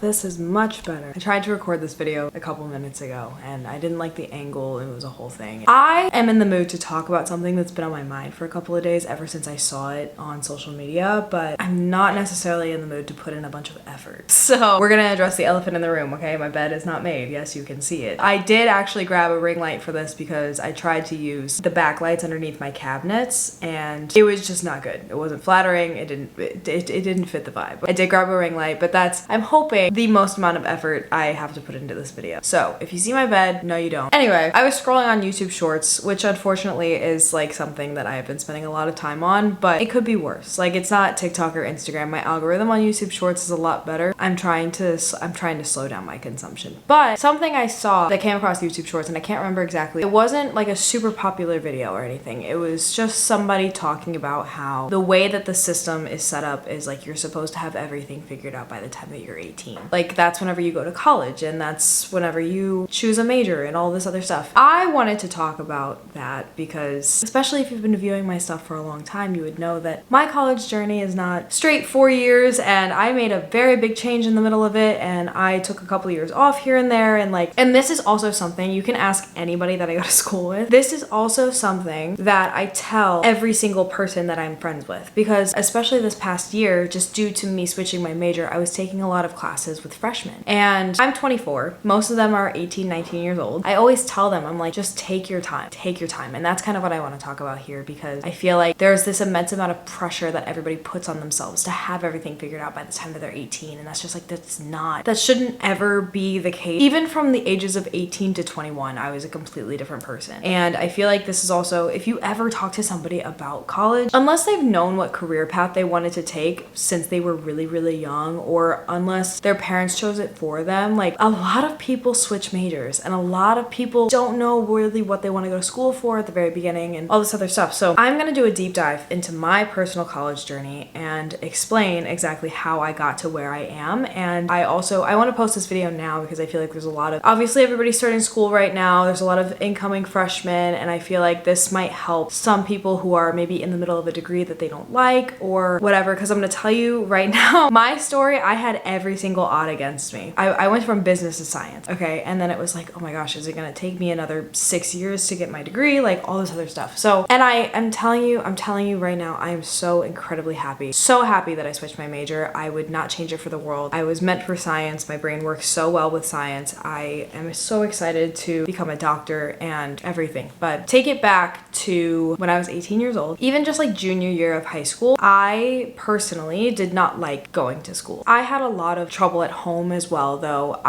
this is much better. I tried to record this video a couple minutes ago and I didn't like the angle. It was a whole thing. I am in the mood to talk about something that's been on my mind for a couple of days ever since I saw it on social media, but I'm not necessarily in the mood to put in a bunch of effort. So we're gonna address the elephant in the room, okay? My bed is not made. Yes, you can see it. I did actually grab a ring light for this because I tried to use the backlights underneath my cabinets and it was just not good. It wasn't flattering. It didn't fit the vibe. I did grab a ring light, but that's, I'm hoping, the most amount of effort I have to put into this video. So if you see my bed, no you don't. Anyway, I was scrolling on YouTube Shorts, which unfortunately is like something that I have been spending a lot of time on, but it could be worse. Like, it's not TikTok or Instagram. My algorithm on YouTube Shorts is a lot better. I'm trying to slow down my consumption. But something I saw that came across YouTube Shorts, and I can't remember exactly, it wasn't like a super popular video or anything. It was just somebody talking about how the way that the system is set up is like you're supposed to have everything figured out by the time that you're 18. Like, that's whenever you go to college and that's whenever you choose a major and all this other stuff. I wanted to talk about that because, especially if you've been viewing my stuff for a long time, you would know that my college journey is not straight 4 years, and I made a very big change in the middle of it, and I took a couple years off here and there, and this is also something you can ask anybody that I go to school with. This is also something that I tell every single person that I'm friends with, because especially this past year, just due to me switching my major, I was taking a lot of classes with freshmen, and I'm 24. Most of them are 18, 19 years old. I always tell them, I'm like, just take your time, and that's kind of what I want to talk about here, because I feel like there's this immense amount of pressure that everybody puts on themselves to have everything figured out by the time that they're 18, and that's just like, that shouldn't ever be the case. Even from the ages of 18 to 21, I was a completely different person. And I feel like this is also, if you ever talk to somebody about college, unless they've known what career path they wanted to take since they were really, really young, or unless their parents chose it for them, like, a lot of people switch majors and a lot of people don't know really what they want to go to school for at the very beginning and all this other stuff. So I'm gonna do a deep dive into my personal college journey and explain exactly how I got to where I am. And I want to post this video now because I feel like there's a lot of, obviously everybody's starting school right now, there's a lot of incoming freshmen, and I feel like this might help some people who are maybe in the middle of a degree that they don't like or whatever, because I'm gonna tell you right now, my story, I had every single odd against me. I went from business to science, okay, and then it was like, oh my gosh, is it gonna take me another 6 years to get my degree, like all this other stuff. So, and I'm telling you right now, I am so incredibly happy, so happy that I switched my major. I would not change it for the world. I was meant for science. My brain works so well with science. I am so excited to become a doctor and everything. But take it back to when I was 18 years old, even just like junior year of high school, I personally did not like going to school. I had a lot of trouble at home as well, though.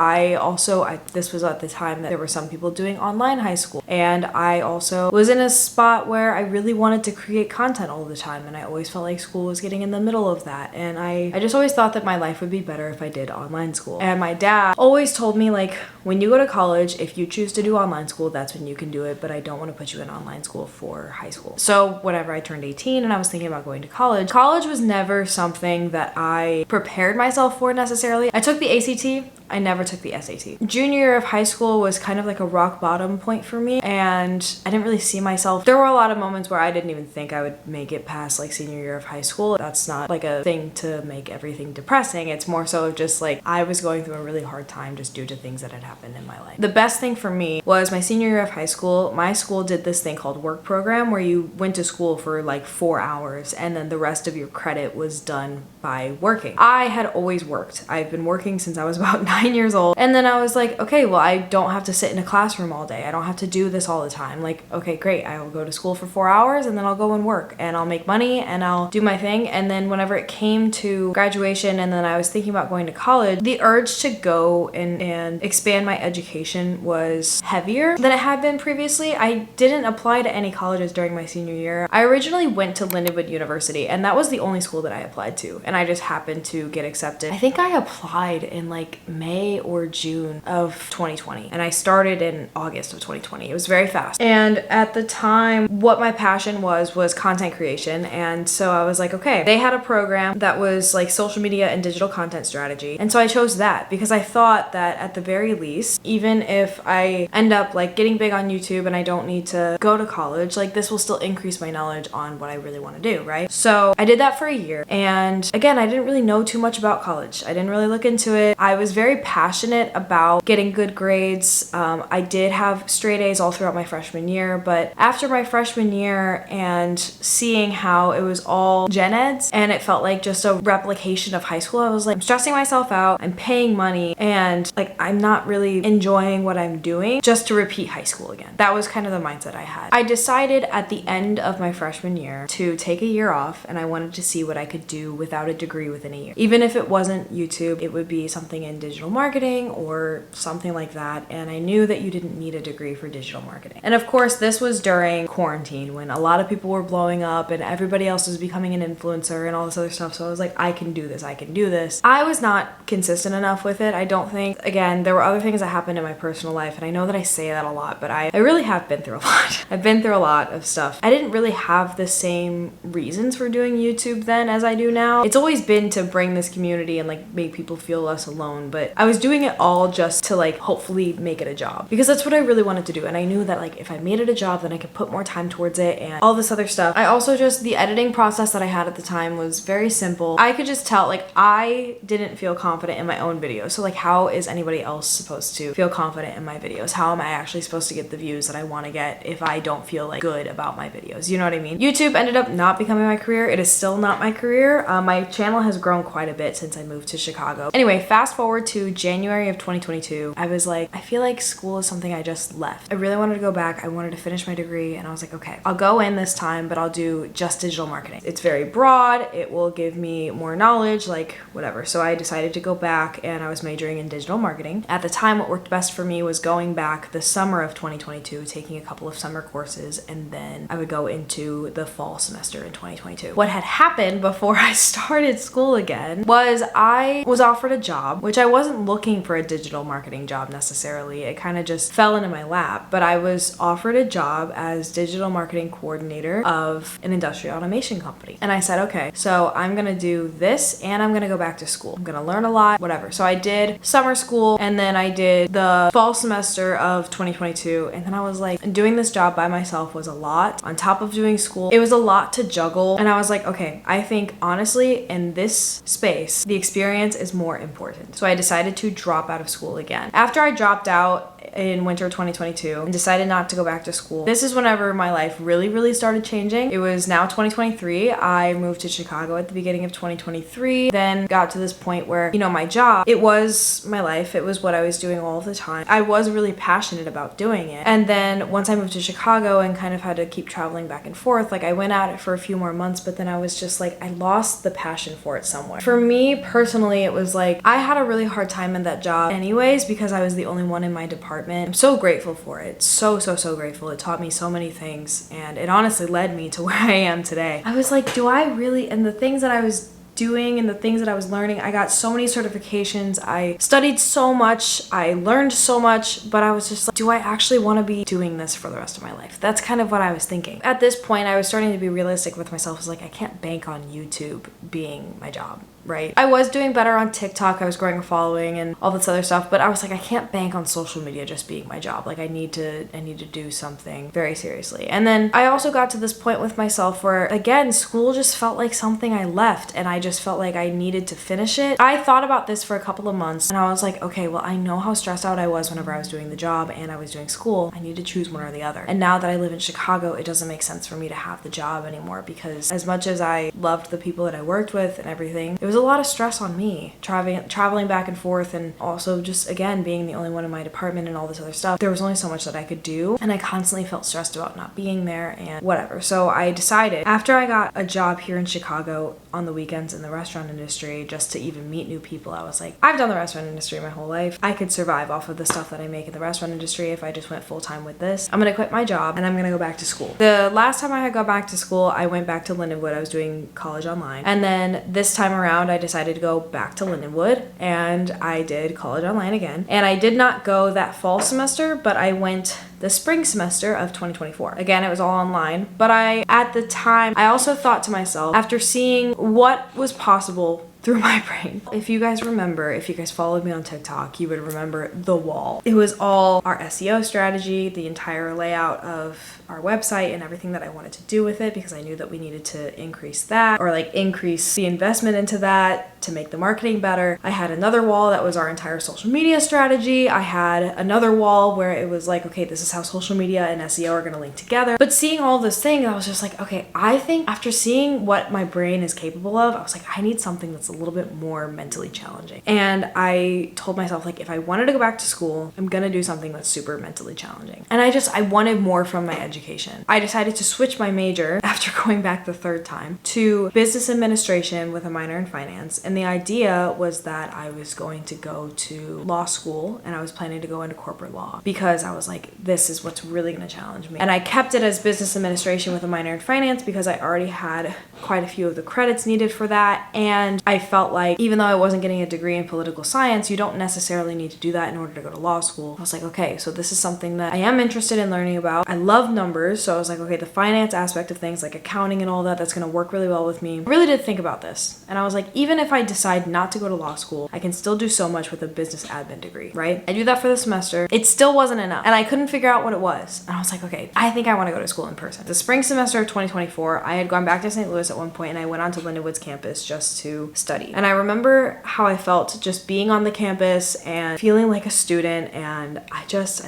This was at the time that there were some people doing online high school, and I also was in a spot where I really wanted to create content all the time, and I always felt like school was getting in the middle of that, and I just always thought that my life would be better if I did online school. And my dad always told me, like, when you go to college, if you choose to do online school, that's when you can do it, but I don't want to put you in online school for high school. So whenever I turned 18 and I was thinking about going to college was never something that I prepared myself for necessarily. I took the ACT, I never took the SAT. Junior year of high school was kind of like a rock bottom point for me, and I didn't really see myself. There were a lot of moments where I didn't even think I would make it past like senior year of high school. That's not like a thing to make everything depressing. It's more so just like I was going through a really hard time just due to things that had happened in my life. The best thing for me was my senior year of high school. My school did this thing called work program where you went to school for like 4 hours and then the rest of your credit was done by working. I had always worked. I've been working since I was about 9 years old. And then I was like, okay, well, I don't have to sit in a classroom all day. I don't have to do this all the time. Like, okay, great. I will go to school for 4 hours and then I'll go and work and I'll make money and I'll do my thing. And then whenever it came to graduation and then I was thinking about going to college, the urge to go and expand my education was heavier than it had been previously. I didn't apply to any colleges during my senior year. I originally went to Lindenwood University, and that was the only school that I applied to, and I just happened to get accepted. I think I applied in like May May or June of 2020. And I started in August of 2020. It was very fast. And at the time, what my passion was content creation. And so I was like, okay, they had a program that was like social media and digital content strategy. And so I chose that because I thought that at the very least, even if I end up like getting big on YouTube and I don't need to go to college, like this will still increase my knowledge on what I really want to do, right? So I did that for a year. And again, I didn't really know too much about college. I didn't really look into it. I was very passionate about getting good grades. I did have straight A's all throughout my freshman year, but after my freshman year and seeing how it was all gen eds and it felt like just a replication of high school, I was like, I'm stressing myself out, I'm paying money, and like I'm not really enjoying what I'm doing just to repeat high school again. That was kind of the mindset I had. I decided at the end of my freshman year to take a year off, and I wanted to see what I could do without a degree within a year. Even if it wasn't YouTube, it would be something in digital marketing or something like that. And I knew that you didn't need a degree for digital marketing. And of course, this was during quarantine when a lot of people were blowing up and everybody else was becoming an influencer and all this other stuff. So I was like, I can do this. I can do this. I was not consistent enough with it. I don't think, again, there were other things that happened in my personal life. And I know that I say that a lot, but I really have been through a lot. I've been through a lot of stuff. I didn't really have the same reasons for doing YouTube then as I do now. It's always been to bring this community and like make people feel less alone, but I was doing it all just to like hopefully make it a job because that's what I really wanted to do. And I knew that like if I made it a job, then I could put more time towards it and all this other stuff. I also just, the editing process that I had at the time was very simple. I could just tell like I didn't feel confident in my own videos. So like how is anybody else supposed to feel confident in my videos? How am I actually supposed to get the views that I want to get if I don't feel like good about my videos? You know what I mean? YouTube ended up not becoming my career. It is still not my career. My channel has grown quite a bit since I moved to Chicago. Anyway, fast forward to January of 2022. I was like, I feel like school is something I just left. I really wanted to go back. I wanted to finish my degree and I was like, okay, I'll go in this time, but I'll do just digital marketing. It's very broad. It will give me more knowledge, like whatever. So I decided to go back and I was majoring in digital marketing. At the time, what worked best for me was going back the summer of 2022, taking a couple of summer courses, and then I would go into the fall semester in 2022. What had happened before I started school again was I was offered a job, which I wasn't looking for a digital marketing job necessarily. It kind of just fell into my lap, but I was offered a job as digital marketing coordinator of an industrial automation company. And I said, okay, so I'm gonna do this and I'm gonna go back to school. I'm gonna learn a lot, whatever. So I did summer school and then I did the fall semester of 2022. And then I was like, doing this job by myself was a lot. On top of doing school, it was a lot to juggle. And I was like, okay, I think honestly in this space, the experience is more important. So I decided to drop out of school again. After I dropped out in winter 2022 and decided not to go back to school, this is whenever my life really started changing. It was now 2023. I moved to Chicago at the beginning of 2023, then got to this point where, you know, my job, it was my life. It was what I was doing all the time. I was really passionate about doing it. And then once I moved to Chicago and kind of had to keep traveling back and forth, like I went at it for a few more months, but then I was just like, I lost the passion for it somewhere. For me personally, it was like, I had a really hard time in that job anyways because I was the only one in my department. I'm so grateful for it. So grateful. It taught me so many things and it honestly led me to where I am today. I was like, do I really, and the things that I was doing and the things that I was learning, I got so many certifications, I studied so much, I learned so much, but I was just like, do I actually want to be doing this for the rest of my life? That's kind of what I was thinking. At this point, I was starting to be realistic with myself. I was like, I can't bank on YouTube being my job. Right? I was doing better on TikTok. I was growing a following and all this other stuff, but I was like, I can't bank on social media just being my job. Like I need to do something very seriously. And then I also got to this point with myself where again, school just felt like something I left and I just felt like I needed to finish it. I thought about this for a couple of months and I was like, okay, well, I know how stressed out I was whenever I was doing the job and I was doing school. I need to choose one or the other. And now that I live in Chicago, it doesn't make sense for me to have the job anymore because as much as I loved the people that I worked with and everything, it was a lot of stress on me traveling back and forth and also just again being the only one in my department and all this other stuff. There was only so much that I could do and I constantly felt stressed about not being there and whatever. So I decided after I got a job here in Chicago on the weekends and in the restaurant industry just to even meet new people. I was like, I've done the restaurant industry my whole life. I could survive off of the stuff that I make in the restaurant industry if I just went full-time with this. I'm gonna quit my job and I'm gonna go back to school. The last time I had gone back to school, I went back to Lindenwood. I was doing college online. And then this time around, I decided to go back to Lindenwood and I did college online again. And I did not go that fall semester, but I went the spring semester of 2024. Again, it was all online, but at the time, I also thought to myself, after seeing what was possible through my brain. If you guys remember, if you guys followed me on TikTok, you would remember the wall. It was all our SEO strategy, the entire layout of our website and everything that I wanted to do with it, because I knew that we needed to increase that, or like increase the investment into that to make the marketing better. I had another wall that was our entire social media strategy. I had another wall where it was like, okay, this is how social media and SEO are gonna link together. But seeing all those things, I was just like, okay, I think after seeing what my brain is capable of, I was like, I need something that's a little bit more mentally challenging. And I told myself, like, if I wanted to go back to school, I'm gonna do something that's super mentally challenging. And I wanted more from my education. I decided to switch my major after going back the third time to business administration with a minor in finance. And the idea was that I was going to go to law school and I was planning to go into corporate law because I was like, this is what's really gonna challenge me. And I kept it as business administration with a minor in finance because I already had quite a few of the credits needed for that. And I felt like even though I wasn't getting a degree in political science, you don't necessarily need to do that in order to go to law school. I was like, okay, so this is something that I am interested in learning about. I love numbers, so I was like, okay, the finance aspect of things like accounting and all that, that's gonna work really well with me. I really did think about this. And I was like, even if I decide not to go to law school, I can still do so much with a business admin degree, right? I do that for the semester. It still wasn't enough. And I couldn't figure out what it was. And I was like, okay, I think I wanna go to school in person. The spring semester of 2024, I had gone back to St. Louis at one point and I went onto Lindenwood's campus just to study. And I remember how I felt just being on the campus and feeling like a student, and I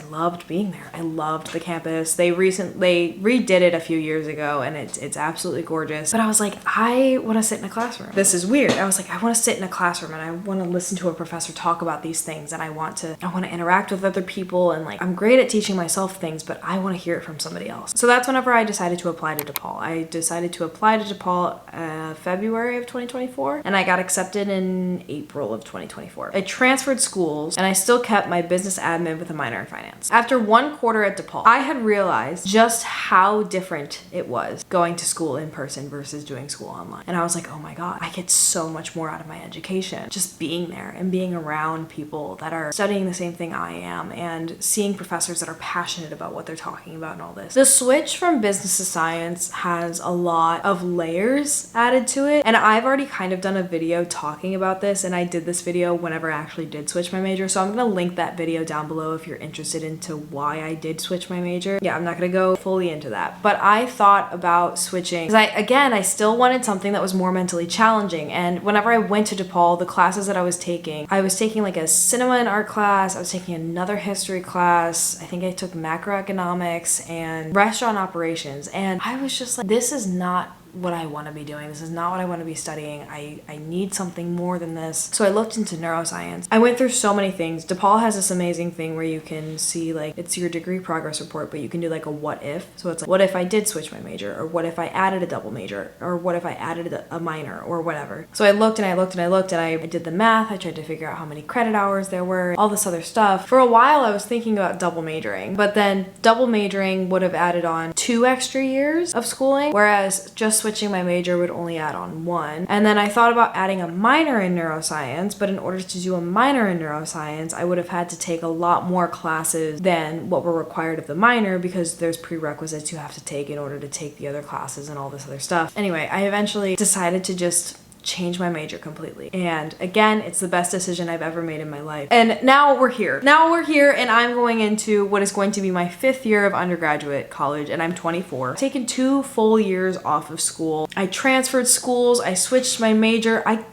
loved being there. I loved the campus. They redid it a few years ago and it's absolutely gorgeous. But I was like, I want to sit in a classroom. This is weird. I was like, I want to sit in a classroom and I want to listen to a professor talk about these things, and I want to interact with other people, and like I'm great at teaching myself things, but I want to hear it from somebody else. So that's whenever I decided to apply to DePaul. I decided to apply to DePaul February of 2024 and I got accepted in April of 2024. I transferred schools and I still kept my business admin with a minor in finance. After 1 quarter at DePaul, I had realized just how different it was going to school in person versus doing school online. And I was like, oh my God, I get so much more out of my education just being there and being around people that are studying the same thing I am and seeing professors that are passionate about what they're talking about and all this. The switch from business to science has a lot of layers added to it. And I've already kind of done a video talking about this, and I did this video whenever I actually did switch my major. So I'm gonna link that video down below if you're interested into why I did switch my major. Yeah, I'm not gonna go fully into that, but I thought about switching because I still wanted something that was more mentally challenging. And whenever I went to DePaul, the classes that I was taking like a cinema and art class. I was taking another history class. I think I took macroeconomics and restaurant operations. And I was just like, this is not what I want to be doing. This is not what I want to be studying. I need something more than this. So I looked into neuroscience. I went through so many things. DePaul has this amazing thing where you can see like, it's your degree progress report, but you can do like a what if. So it's like, what if I did switch my major? Or what if I added a double major? Or what if I added a minor or whatever? So I looked and I looked and I looked and I did the math. I tried to figure out how many credit hours there were, all this other stuff. For a while I was thinking about double majoring, but then double majoring would have added on 2 extra years of schooling, whereas just switching my major would only add on 1. And then I thought about adding a minor in neuroscience, but in order to do a minor in neuroscience, I would have had to take a lot more classes than what were required of the minor because there's prerequisites you have to take in order to take the other classes and all this other stuff. Anyway, I eventually decided to just change my major completely. And again, it's the best decision I've ever made in my life. And now we're here. Now we're here and I'm going into what is going to be my 5th year of undergraduate college, and I'm 24. I've taken 2 full years off of school. I transferred schools. I switched my major. I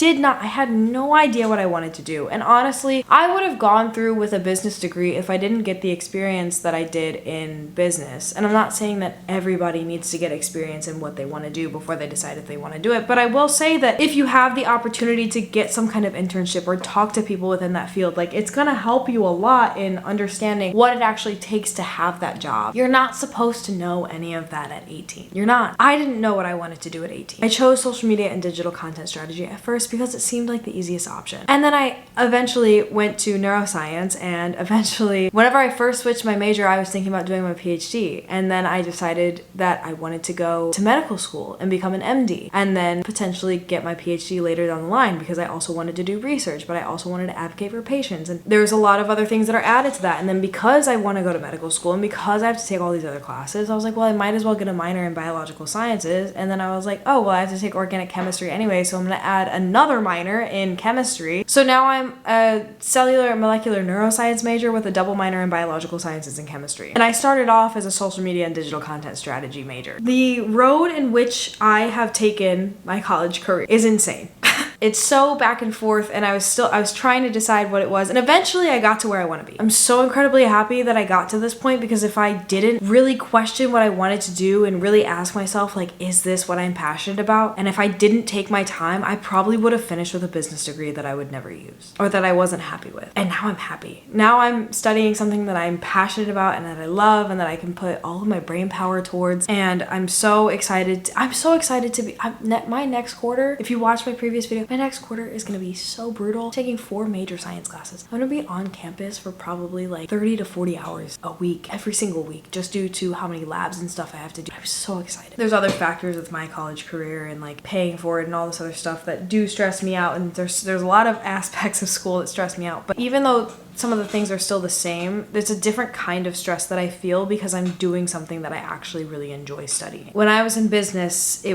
had no idea what I wanted to do. And honestly, I would have gone through with a business degree if I didn't get the experience that I did in business. And I'm not saying that everybody needs to get experience in what they want to do before they decide if they want to do it. But I will say that if you you have the opportunity to get some kind of internship or talk to people within that field, like it's gonna help you a lot in understanding what it actually takes to have that job. You're not supposed to know any of that at 18. You're not. I didn't know what I wanted to do at 18. I chose social media and digital content strategy at first because it seemed like the easiest option. And then I eventually went to neuroscience, and eventually, whenever I first switched my major, I was thinking about doing my PhD. And then I decided that I wanted to go to medical school and become an MD, and then potentially get my PhD later down the line, because I also wanted to do research, but I also wanted to advocate for patients. And there's a lot of other things that are added to that. And then because I want to go to medical school and because I have to take all these other classes, I was like, well, I might as well get a minor in biological sciences. And then I was like, oh, well, I have to take organic chemistry anyway, so I'm going to add another minor in chemistry. So now I'm a cellular and molecular neuroscience major with a double minor in biological sciences and chemistry. And I started off as a social media and digital content strategy major. The road in which I have taken my college career is insane. It's so back and forth, and I was trying to decide what it was, and eventually I got to where I want to be. I'm so incredibly happy that I got to this point, because if I didn't really question what I wanted to do and really ask myself, like, is this what I'm passionate about? And if I didn't take my time, I probably would have finished with a business degree that I would never use, or that I wasn't happy with. And now I'm happy. Now I'm studying something that I'm passionate about and that I love and that I can put all of my brain power towards, and I'm so excited. I'm so excited to be, my next quarter, if you watch my previous video, my next quarter is going to be so brutal. Taking 4 major science classes. I'm going to be on campus for probably like 30 to 40 hours a week, every single week, just due to how many labs and stuff I have to do. I'm so excited. There's other factors with my college career and like paying for it and all this other stuff that do stress me out, and there's a lot of aspects of school that stress me out. But even though some of the things are still the same, there's a different kind of stress that I feel because I'm doing something that I actually really enjoy studying. When I was in business, I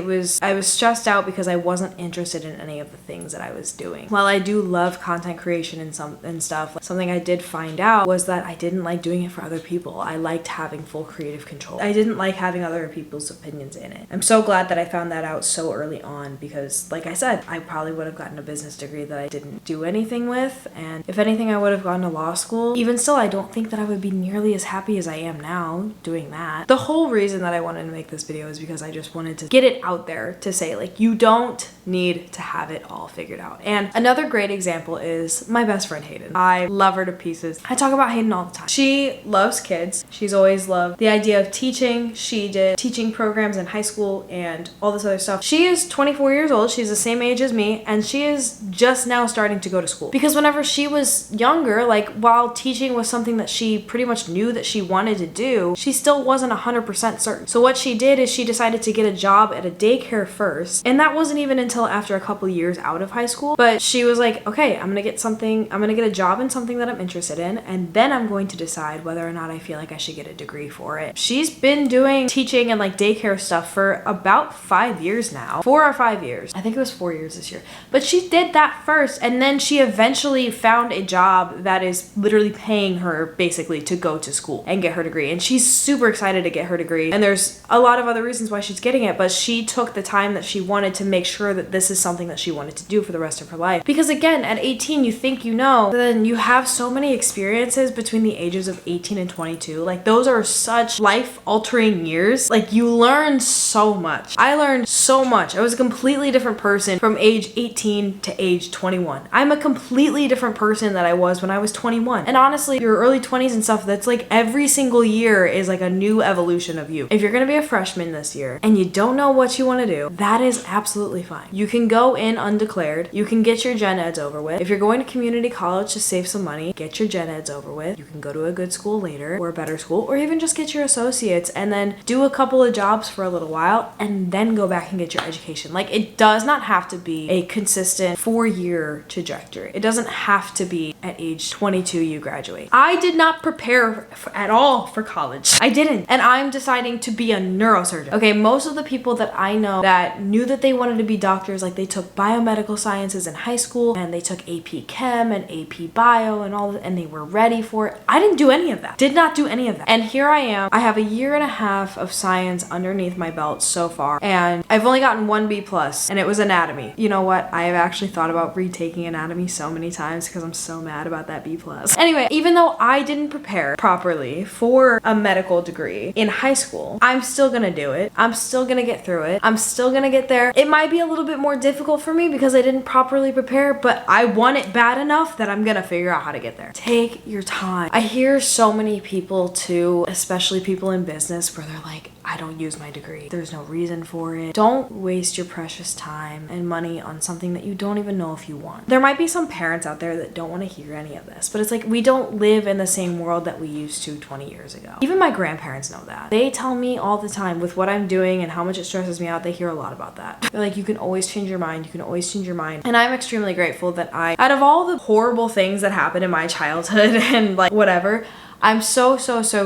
was stressed out because I wasn't interested in any of the things that I was doing. While I do love content creation and stuff, something I did find out was that I didn't like doing it for other people. I liked having full creative control. I didn't like having other people's opinions in it. I'm so glad that I found that out so early on, because like I said, I probably would have gotten a business degree that I didn't do anything with, and if anything, I would have gone to law school. Even still, I don't think that I would be nearly as happy as I am now doing that. The whole reason that I wanted to make this video is because I just wanted to get it out there to say, like, you don't need to have it all figured out. And another great example is my best friend Hayden. I love her to pieces. I talk about Hayden all the time. She loves kids. She's always loved the idea of teaching. She did teaching programs in high school and all this other stuff. She is 24 years old. She's the same age as me, and she is just now starting to go to school. Because whenever she was younger, like while teaching was something that she pretty much knew that she wanted to do, she still wasn't 100% certain. So what she did is she decided to get a job at a daycare first, and that wasn't even until after a couple years out of high school. But she was like, okay, I'm gonna get a job in something that I'm interested in, and then I'm going to decide whether or not I feel like I should get a degree for it. She's been doing teaching and like daycare stuff for about 5 years now. 4 or 5 years. I think it was 4 years this year. But she did that first, and then she eventually found a job that is literally paying her basically to go to school and get her degree. And she's super excited to get her degree. And there's a lot of other reasons why she's getting it, but she took the time that she wanted to make sure that this is something that she wanted to do for the rest of her life. Because again, at 18, you think you know, then you have so many experiences between the ages of 18 and 22. Like those are such life-altering years. Like you learn so much. I learned so much. I was a completely different person from age 18 to age 21. I'm a completely different person than I was when I was 21. And honestly, your early 20s and stuff, that's like every single year is like a new evolution of you. If you're gonna be a freshman this year and you don't know what you want to do, that is absolutely fine. You can go in undeclared. You can get your gen eds over with. If you're going to community college to save some money, get your gen eds over with. You can go to a good school later or a better school, or even just get your associates and then do a couple of jobs for a little while and then go back and get your education. Like it does not have to be a consistent 4-year trajectory. It doesn't have to be at age 22 you graduate. I did not prepare at all for college. I didn't. And I'm deciding to be a neurosurgeon. Okay, most of the people that I know that knew that they wanted to be doctors, like they took biomedical sciences in high school and they took AP Chem and AP Bio and all that, and they were ready for it. I didn't do any of that. Did not do any of that. And here I am. I have a year and a half of science underneath my belt so far, and I've only gotten 1 B+, and it was anatomy. You know what? I have actually thought about retaking anatomy so many times because I'm so mad about that B+. B+. Anyway, even though I didn't prepare properly for a medical degree in high school, I'm still gonna do it. I'm still gonna get through it. I'm still gonna get there. It might be a little bit more difficult for me because I didn't properly prepare, but I want it bad enough that I'm gonna figure out how to get there. Take your time. I hear so many people too, especially people in business, where they're like, I don't use my degree. There's no reason for it. Don't waste your precious time and money on something that you don't even know if you want. There might be some parents out there that don't want to hear any of this, but it's like, we don't live in the same world that we used to 20 years ago. Even my grandparents know that. They tell me all the time with what I'm doing and how much it stresses me out, they hear a lot about that. They're like, you can always change your mind. You can always change your mind. And I'm extremely grateful that out of all the horrible things that happened in my childhood and like whatever, I'm so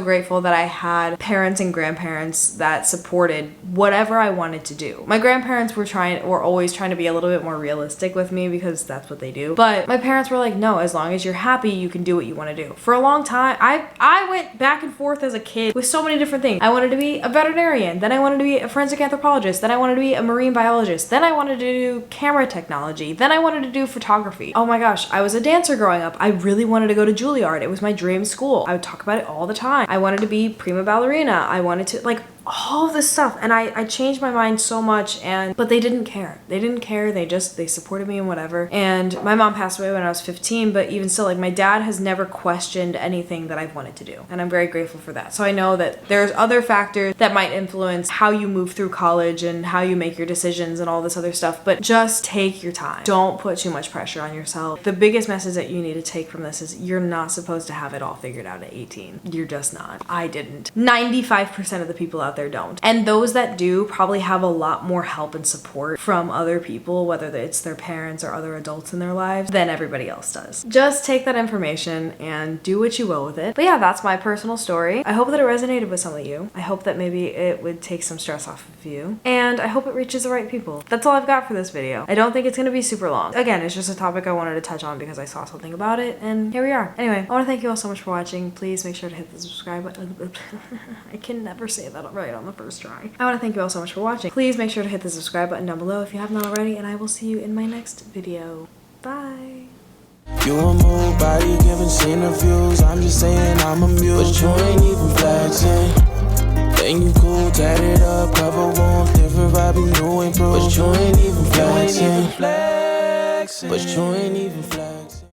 grateful that I had parents and grandparents that supported whatever I wanted to do. My grandparents were always trying to be a little bit more realistic with me because that's what they do. But my parents were like, no, as long as you're happy, you can do what you want to do. For a long time, I went back and forth as a kid with so many different things. I wanted to be a veterinarian, then I wanted to be a forensic anthropologist, then I wanted to be a marine biologist, then I wanted to do camera technology, then I wanted to do photography. Oh my gosh, I was a dancer growing up. I really wanted to go to Juilliard. It was my dream school. I would talk about it all the time. I wanted to be prima ballerina. I wanted to, like, all of this stuff, and I changed my mind so much, but they didn't care. They didn't care. They supported me and whatever. And my mom passed away when I was 15, but even still, like, my dad has never questioned anything that I've wanted to do, and I'm very grateful for that. So I know that there's other factors that might influence how you move through college and how you make your decisions and all this other stuff, but just take your time. Don't put too much pressure on yourself. The biggest message that you need to take from this is you're not supposed to have it all figured out at 18. You're just not. I didn't. 95% of the people out there don't. And those that do probably have a lot more help and support from other people, whether it's their parents or other adults in their lives, than everybody else does. Just take that information and do what you will with it. But yeah, that's my personal story. I hope that it resonated with some of you. I hope that maybe it would take some stress off of you. And I hope it reaches the right people. That's all I've got for this video. I don't think it's gonna be super long. Again, it's just a topic I wanted to touch on because I saw something about it, and here we are. Anyway, I want to thank you all so much for watching. Please make sure to hit the subscribe button. I can never say that right on the first try. I want to thank you all so much for watching. Please make sure to hit the subscribe button down below if you haven't already, and I will see you in my next video. Bye. You a move body giving scene reviews. I'm just saying I'm amused, but you ain't even flexing. Think you cool, tatted up, cover warm, different vibe, you ain't improved, but you ain't even flexing. But you ain't even flexing.